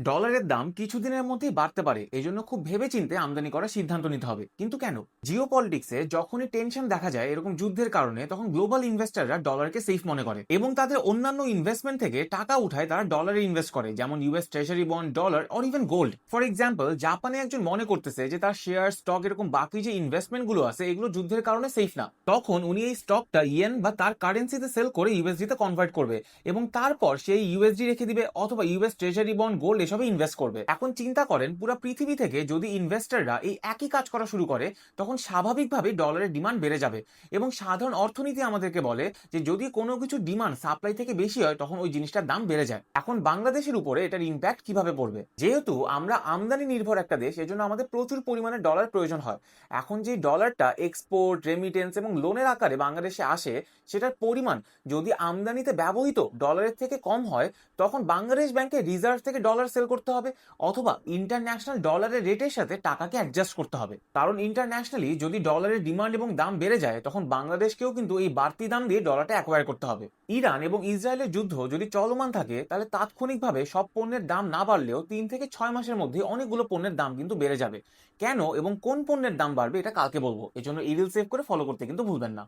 ডলারের দাম কিছুদিনের মধ্যেই বাড়তে পারে, এজন্য খুব ভেবেচিন্তে আমদানি করার সিদ্ধান্ত নিতে হবে। কিন্তু কেন? জিও পলিটিক্সে যখনই টেনশন দেখা যায় এরকম যুদ্ধের কারণে, তখন গ্লোবাল ইনভেস্টররা ডলারকে সেফ মনে করে এবং তাদের অন্যান্য ইনভেস্টমেন্ট থেকে টাকা উঠায় তারা ডলারে ইনভেস্ট করে, যেমন US treasury bond, dollar or even gold. For example, জাপানে একজন মনে করতেছে যে তার শেয়ার, স্টক এরকম বাকি যে ইনভেস্টমেন্ট গুলো আছে এগুলো যুদ্ধের কারণে সেফ না, তখন উনি এই স্টকটা ইয়েন বা তার কারেন্সিতে সেল করে ইউএসডি তে কনভার্ট করবে এবং তারপর সেই ইউএসডি রেখে দিবে অথবা ইউএস ট্রেজারি বন্ড, গোল্ড এসবে ইনভেস্ট করবে। এখন চিন্তা করেন, পুরো পৃথিবী থেকে যদি ইনভেস্টররা এই একই কাজ করা শুরু করে, তখন স্বাভাবিকভাবে ডলারের ডিমান্ড বেড়ে যাবে। এবং সাধারণ অর্থনীতি আমাদেরকে বলে যে যদি কোনো কিছু ডিমান্ড সাপ্লাই থেকে বেশি হয়, তখন ওই জিনিসটার দাম বেড়ে যায়। এখন বাংলাদেশের উপরে এটার ইম্প্যাক্ট কিভাবে পড়বে? যেহেতু আমরা আমদানি নির্ভর একটা দেশ, এজন্য আমাদের প্রচুর পরিমাণে ডলার প্রয়োজন হয়। এখন যে ডলারটা এক্সপোর্ট, রেমিটেন্স এবং লোনের আকারে বাংলাদেশে আসে, সেটার পরিমাণ যদি আমদানিতে ব্যবহৃত ডলারের থেকে কম হয়, তখন বাংলাদেশ ব্যাংকে রিজার্ভ থেকে ডলার সেল করতে হবে অথবা ইন্টারন্যাশনাল ডলারের রেটের সাথে টাকাকে অ্যাডজাস্ট করতে হবে। কারণ ইন্টারন্যাশনালি যদি ডলারের ডিমান্ড এবং দাম বেড়ে যায়, তখন বাংলাদেশকেও কিন্তু এই বাড়তি দাম দিয়ে ডলারটা অ্যাকোয়ার করতে হবে। ইরান এবং ইসরায়েলের যুদ্ধ যদি চলমান থাকে, তাহলে তাৎক্ষণিকভাবে সব পণ্যের দাম না বাড়লেও 3 থেকে 6 মাসের মধ্যে অনেকগুলো পণ্যের দাম কিন্তু বেড়ে যাবে। কেন এবং কোন পণ্যের দাম বাড়বে এটা কালকে বলবো, এজন্য এই রিল সেভ করে ফলো করতে কিন্তু ভুলবেন না।